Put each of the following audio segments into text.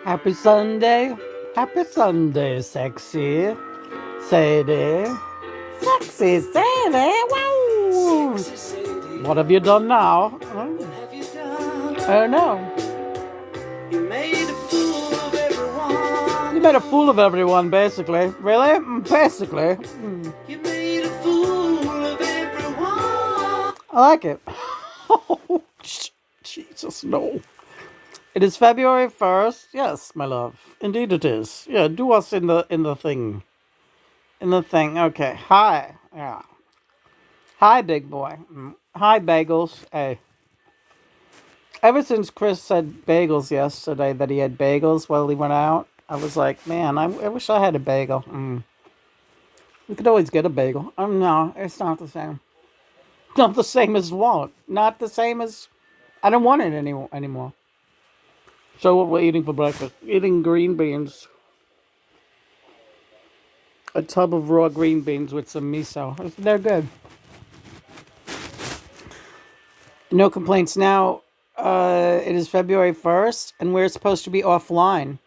Happy Sunday. Happy Sunday, sexy Sadie. Sexy Sadie. Wow. What have you done now? Oh no. You made a fool of everyone, basically. Really? Basically. I like it. Oh, Jesus, no. It is February 1st. Yes, my love. Indeed it is. Yeah, do us in the thing. In the thing. Okay. Hi. Yeah. Hi, big boy. Hi, bagels. Hey. Ever since Chris said bagels yesterday, that he had bagels while he went out, I was like, man, I wish I had a bagel. We could always get a bagel. No, it's not the same. Not the same as what? Not the same as. I don't want it anymore. So what we're eating for breakfast? Eating green beans. A tub of raw green beans with some miso. They're good. No complaints. Now, it is February 1st, and we're supposed to be offline.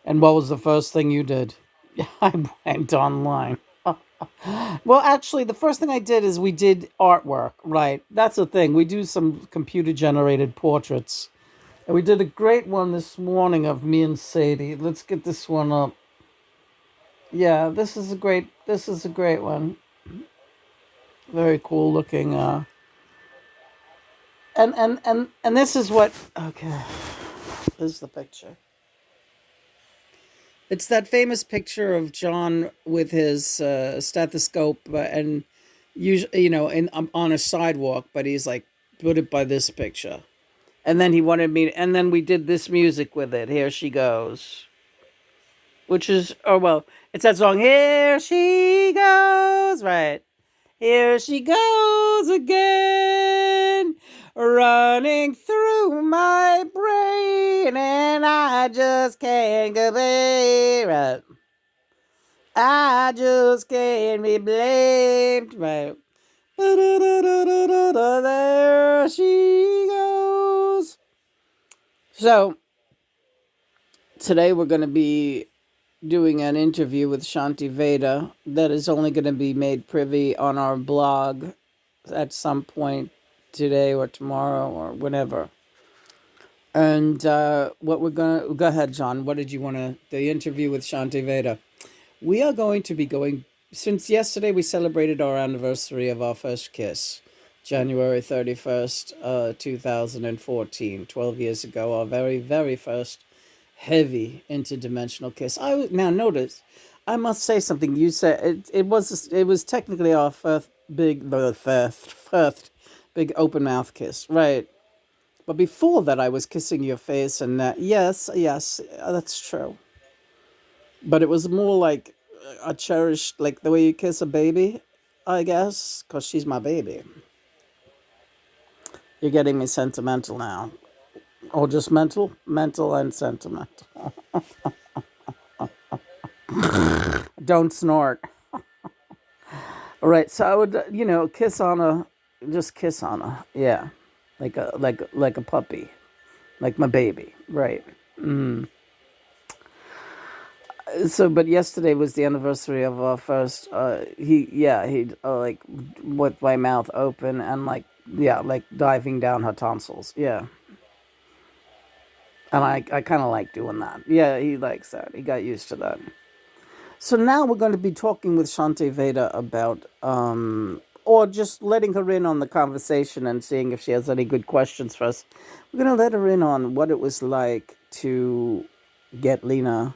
And what was the first thing you did? I went online. Well, actually, the first thing I did is we did artwork, right? That's the thing. We do some computer generated portraits. And we did a great one this morning of me and Sadie. Let's get this one up. Yeah, this is a great one. Very cool looking and this is what okay. This is the picture. It's that famous picture of John with his stethoscope and usually, on a sidewalk, but he's like put it by this picture. And then he wanted me, and then we did this music with it. Here she goes, which is it's that song. Here she goes, right? Here she goes again, running through my brain, and I just can't get away. Right. I just can't be blamed. Right. There she goes. So, today we're going to be doing an interview with Shanti Veda that is only going to be made privy on our blog at some point today or tomorrow or whenever. And what we're going to go ahead, John. What did you want to the interview with Shanti Veda? We are going to be going since yesterday we celebrated our anniversary of our first kiss, January 31st, 2014, 12 years ago, our very, very first heavy interdimensional kiss. Now notice, I must say something. You said it was technically our first big open mouth kiss, right? But before that, I was kissing your face, and yes, that's true. But it was more like a cherished, like the way you kiss a baby, I guess, because she's my baby. You're getting me sentimental now, or just mental and sentimental. Don't snort. All right, so I would, kiss on a, just kiss on a, yeah, like a puppy, like my baby, right? So, but yesterday was the anniversary of our first. He like with my mouth open and like diving down her tonsils, yeah. And I kind of like doing that. Yeah, he likes that. He got used to that. So now we're going to be talking with Shanti Veda about, or just letting her in on the conversation and seeing if she has any good questions for us. We're going to let her in on what it was like to get Lena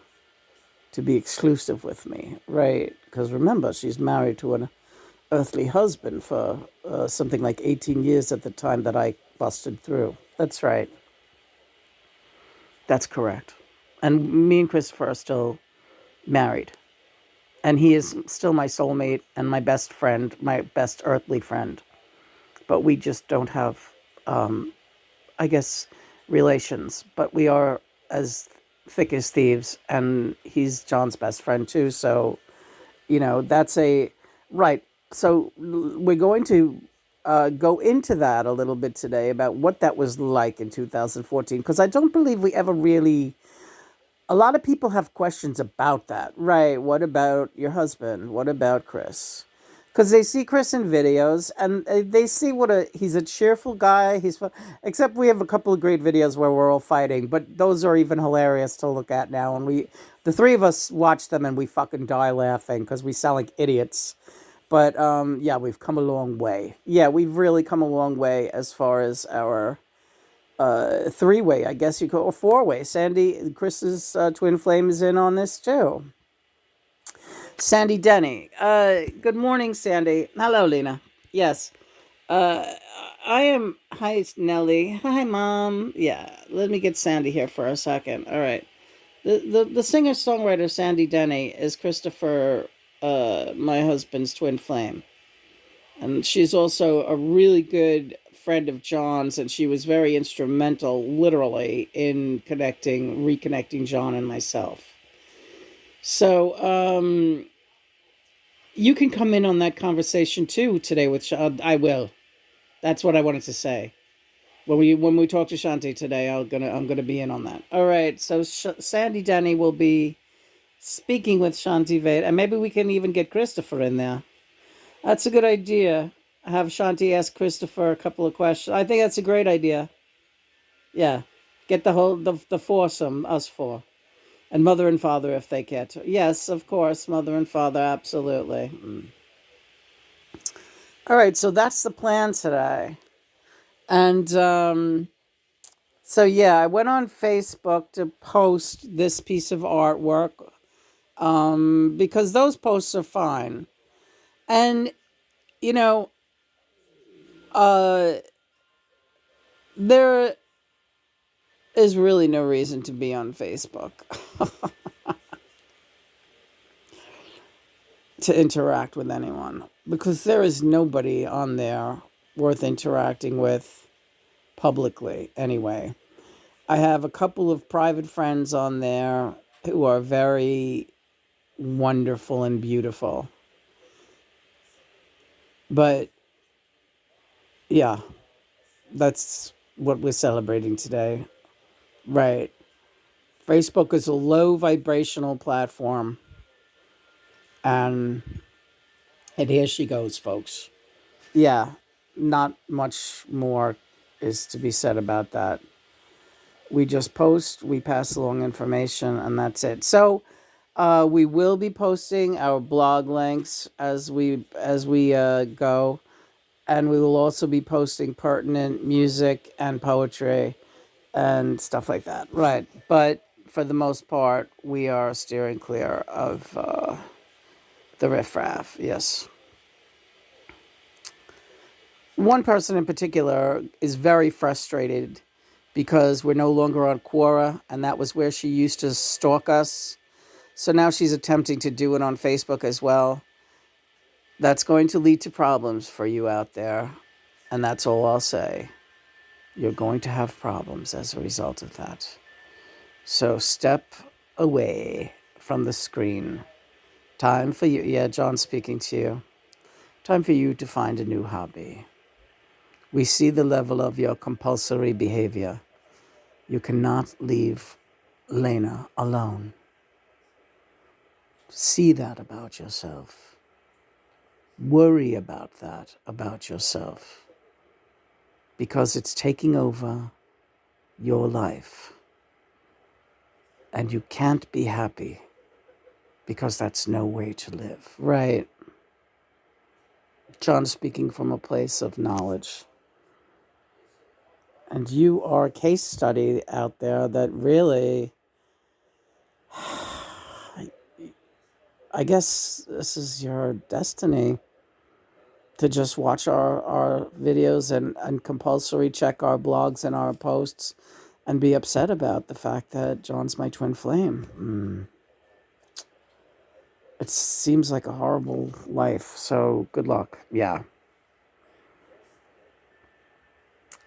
to be exclusive with me, right? Because remember, she's married to an earthly husband for something like 18 years at the time that I busted through. That's right. That's correct. And me and Christopher are still married. And he is still my soulmate and my best friend, my best earthly friend. But we just don't have, I guess, relations. But we are as thick as thieves, and he's John's best friend too. So, that's a right. So we're going to go into that a little bit today about what that was like in 2014, because I don't believe we ever really A lot of people have questions about that. Right. What about your husband? What about Chris? Because they see Chris in videos and they see he's a cheerful guy. Except we have a couple of great videos where we're all fighting, but those are even hilarious to look at now. And the three of us watch them and we fucking die laughing because we sound like idiots. But yeah, we've come a long way. Yeah, we've really come a long way as far as our three-way, I guess you could, or four-way. Sandy, Chris's twin flame is in on this too. Sandy Denny. Good morning, Sandy. Hello, Lena. Yes. Uh, I am. Hi, Nellie. Hi, Mom. Yeah. Let me get Sandy here for a second. All right. The singer songwriter Sandy Denny is Christopher, my husband's twin flame, and she's also a really good friend of John's, and she was very instrumental, literally, in reconnecting John and myself. So, you can come in on that conversation too today with I will. That's what I wanted to say. When we talk to Shanti today, I'm gonna be in on that. All right. So Sandy Denny will be speaking with Shanti Veda, and maybe we can even get Christopher in there. That's a good idea. Have Shanti ask Christopher a couple of questions. I think that's a great idea. Yeah. Get the foursome, us four. And mother and father if they care to. Yes, of course, mother and father, absolutely. All right, so that's the plan today. And so yeah, I went on Facebook to post this piece of artwork because those posts are fine. And you know, uh there is really no reason to be on Facebook to interact with anyone because there is nobody on there worth interacting with publicly anyway. I have a couple of private friends on there who are very wonderful and beautiful. But yeah, that's what we're celebrating today. Right. Facebook is a low vibrational platform. And here she goes, folks. Yeah, not much more is to be said about that. We just post, we pass along information, and that's it. So we will be posting our blog links as we go, and we will also be posting pertinent music and poetry and stuff like that. Right, but for the most part, we are steering clear of the riffraff. Yes. One person in particular is very frustrated because we're no longer on Quora, and that was where she used to stalk us. So now she's attempting to do it on Facebook as well. That's going to lead to problems for you out there, and that's all I'll say. You're going to have problems as a result of that. So step away from the screen. Time for you. Yeah, John speaking to you. Time for you to find a new hobby. We see the level of your compulsory behavior. You cannot leave Lena alone. See that about yourself. Worry about that about yourself. Because it's taking over your life. And you can't be happy because that's no way to live. Right. John speaking from a place of knowledge. And you are a case study out there that really, I guess this is your destiny to just watch our videos and compulsory check our blogs and our posts and be upset about the fact that John's my twin flame. It seems like a horrible life, so good luck. Yeah.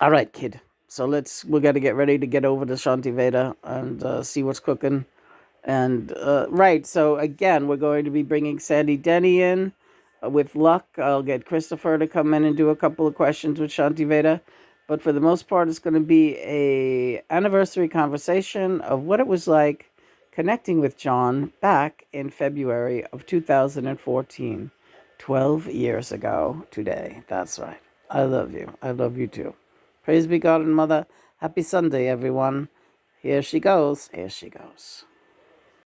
All right, kid. So we got to get ready to get over to Shanti Veda and see what's cooking. And right, so again, we're going to be bringing Sandy Denny in. With luck, I'll get Christopher to come in and do a couple of questions with Shanti Veda. But for the most part, it's going to be a anniversary conversation of what it was like connecting with John back in February of 2014. 12 years ago today. That's right. I love you. I love you too. Praise be God and Mother. Happy Sunday, everyone. Here she goes. Here she goes.